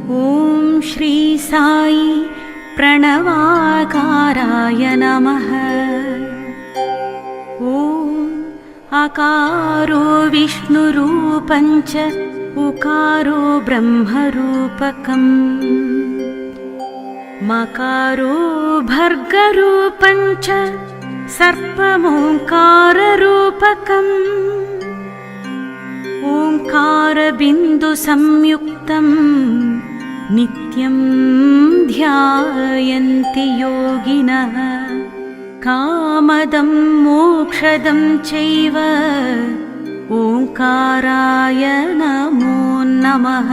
ॐ श्री साई प्रणवाकाराय नमः। ॐ आकारो विष्णुरूपं च उकारो ब्रह्मरूपकम् मकारो भर्गरूपं च सर्पमोङ्काररूपकम् ओङ्कारबिन्दुसंयुक्तं नित्यं ध्यायन्ति योगिनः कामदं मोक्षदं चैव ओङ्काराय नमो नमः।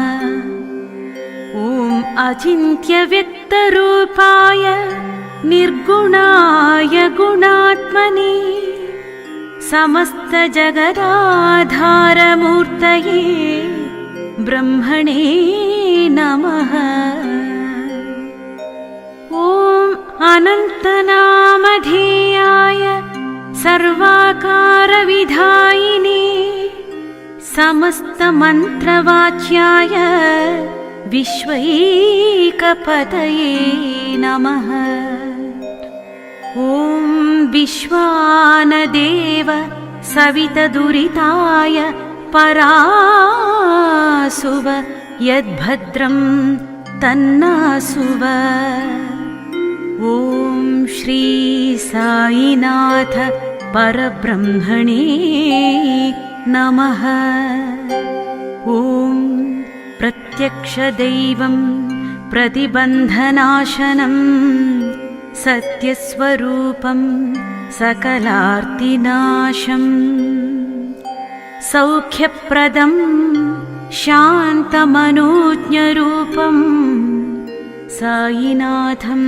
ॐ अचिन्त्यव्यक्तरूपाय निर्गुणाय गुणात्मने समस्तजगदाधारमूर्तये ब्रह्मणे नमः। ॐ अनन्तनामधेयाय सर्वाकारविधायिने समस्तमन्त्रवाच्याय विश्वैकपतये नमः। ॐ विश्वानदेव सवितदुरिताय परासुव यद्भद्रं तन्नासुव। ॐ श्री साईनाथ परब्रह्मणे नमः। ॐ प्रत्यक्षदैवं प्रतिबन्धनाशनं सत्यस्वरूपं सकलार्तिनाशं सौख्यप्रदं शान्तमनोज्ञरूपं साईनाथं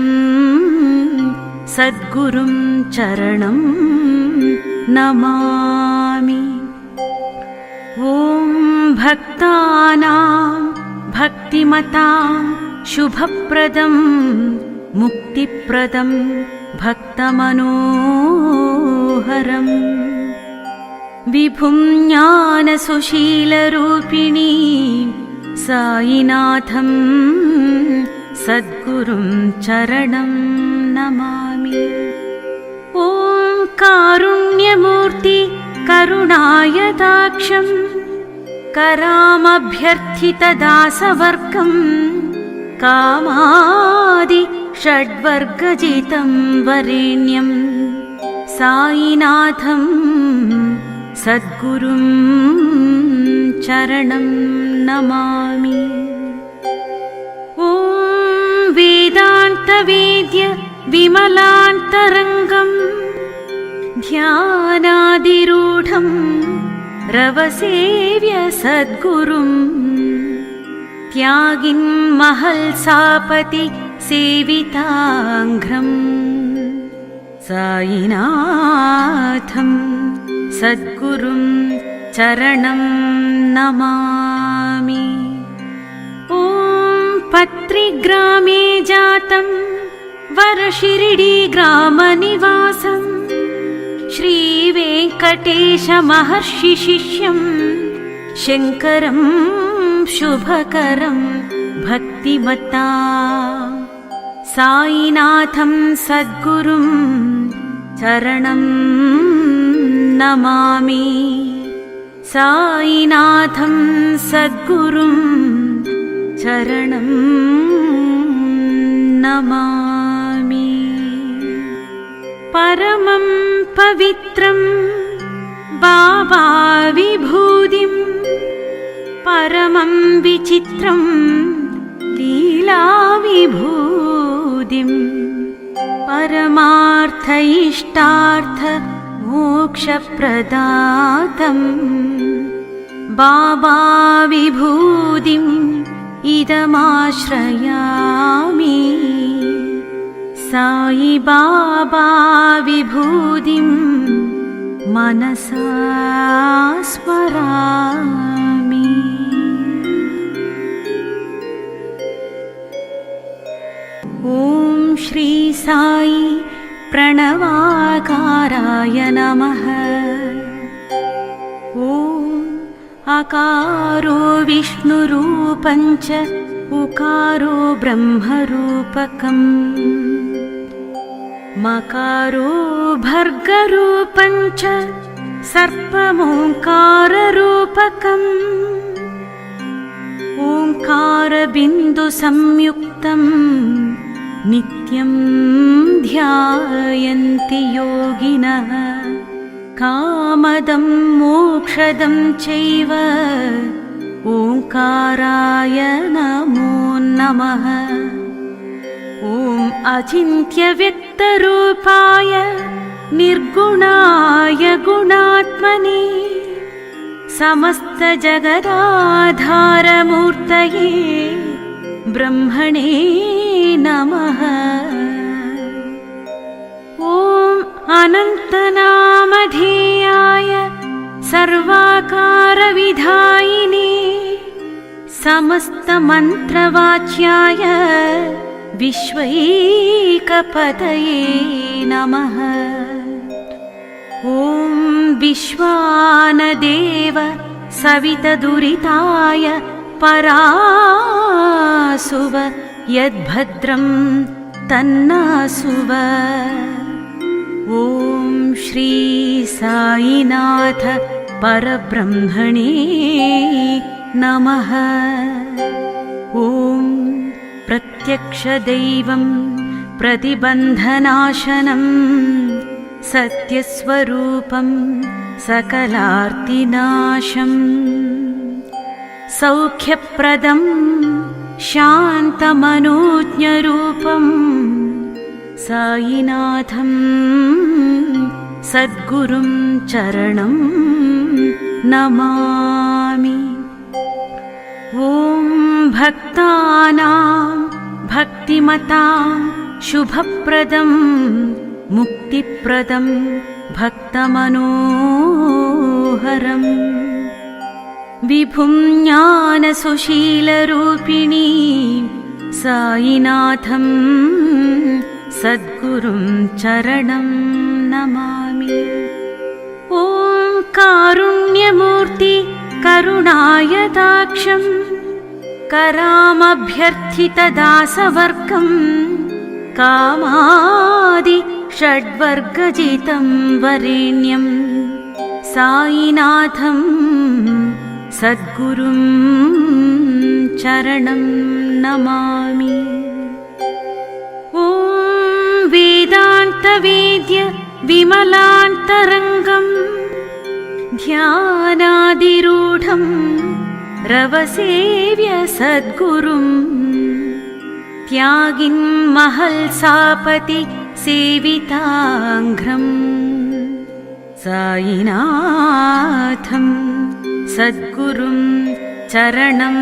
सद्गुरुं चरणं नमामि। ॐ भक्तानां भक्तिमतां शुभप्रदं मुक्तिप्रदं भक्तमनोहरं विभुं ज्ञानसुशीलरूपिणी साईनाथं सद्गुरुं चरणं नमामि। ॐ कारुण्यमूर्ति करुणायताक्षं करामभ्यर्थितदासवर्गं कामादि षड्वर्गजितं वरेण्यं साईनाथं सद्गुरुं चरणं नमामि। ॐ वेदान्तवेद्य विमलान्तरङ्गं ध्यानादिरूढं रवसेव्य सद्गुरुं त्यागिन्महल्सापति सेविताङ्घ्रं साईनाथं सद्गुरुं चरणं नमामि। ॐ पत्रिग्रामे जातं वरशिरडीग्रामनिवासं श्रीवेङ्कटेशमहर्षिशिष्यं शङ्करं शुभकरं भक्तिमता साईनाथं सद्गुरुं चरणं नमामि। साईनाथं सद्गुरुं चरणं नमामि। परमं पवित्रं बाबा विभूतिं परमं विचित्रं लीलाविभूतिं परमार्थ इष्टार्थ मोक्षप्रदातं बाबा विभूतिं इदमाश्रयामि। साई बाबा विभूतिं मनसा स्मरामि। ॐ श्री साई प्रणवाकाराय नमः। ॐ आकारो विष्णुरूपं च उकारो ब्रह्मरूपकम् मकारो भर्गरूपं च सर्पमोङ्काररूपकम् ओङ्कारबिन्दुसंयुक्तं नित्यं ध्यायन्ति योगिनः कामदं मोक्षदं चैव ओङ्काराय नमो नमः। ॐ अचिन्त्यव्यक्तरूपाय निर्गुणाय गुणात्मने समस्तजगदाधारमूर्तये ब्रह्मणे नमः। ॐ अनन्तनामधेयाय सर्वाकारविधायिने समस्तमन्त्रवाच्याय विश्वैकपतये नमः। ॐ विश्वानदेव सवितदुरिताय परासुव यद्भद्रं तन्नासुव। ॐ श्री साईनाथ परब्रह्मणे नमः। ॐ प्रत्यक्षदैवं प्रतिबन्धनाशनं सत्यस्वरूपं सकलार्तिनाशम् सौख्यप्रदं शान्तमनोज्ञरूपं साईनाथं सद्गुरुं चरणं नमामि। ॐ भक्तानां भक्तिमतां शुभप्रदं मुक्तिप्रदं भक्तमनोहरम् विभुं ज्ञानसुशीलरूपिणी साईनाथं सद्गुरुं चरणं नमामि। ॐ कारुण्यमूर्ति करुणायदाक्षं करामभ्यर्थितदासवर्गं कामादि षड्वर्गजितं वरेण्यं साईनाथं सद्गुरुं चरणं नमामि। ॐ वेदान्तवेद्य विमलान्तरङ्गं ध्यानादिरूढं रवसेव्य सद्गुरुं त्यागिन्महल्सापति सेविताङ्घ्रं साईनाथं सद्गुरुं चरणं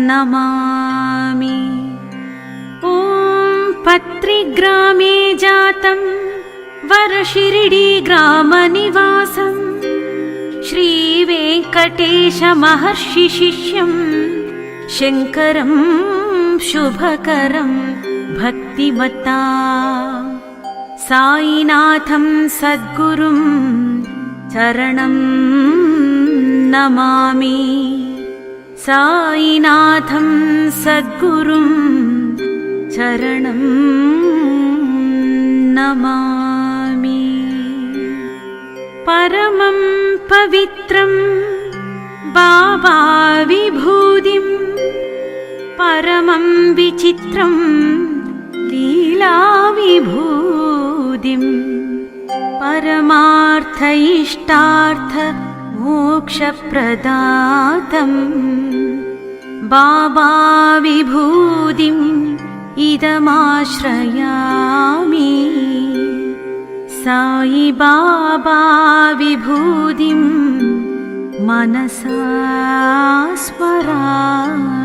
नमामि। ॐ पत्रिग्रामे जातं वरशिरिडीग्रामनिवासं श्रीवेङ्कटेशमहर्षिशिष्यं शङ्करं शुभकरं भक्तिमता साईनाथं सद्गुरुं चरणं नमामि। साईनाथं सद्गुरुं चरणं नमामि। परमं पवित्रं बाबा विभूतिं परमं विचित्रं लीला विभूतिं परमार्थ इष्टार्थ मोक्षप्रदातं बाबा विभूतिम् इदमाश्रयामि। साई बाबा विभूतिं मनसा स्मरामि।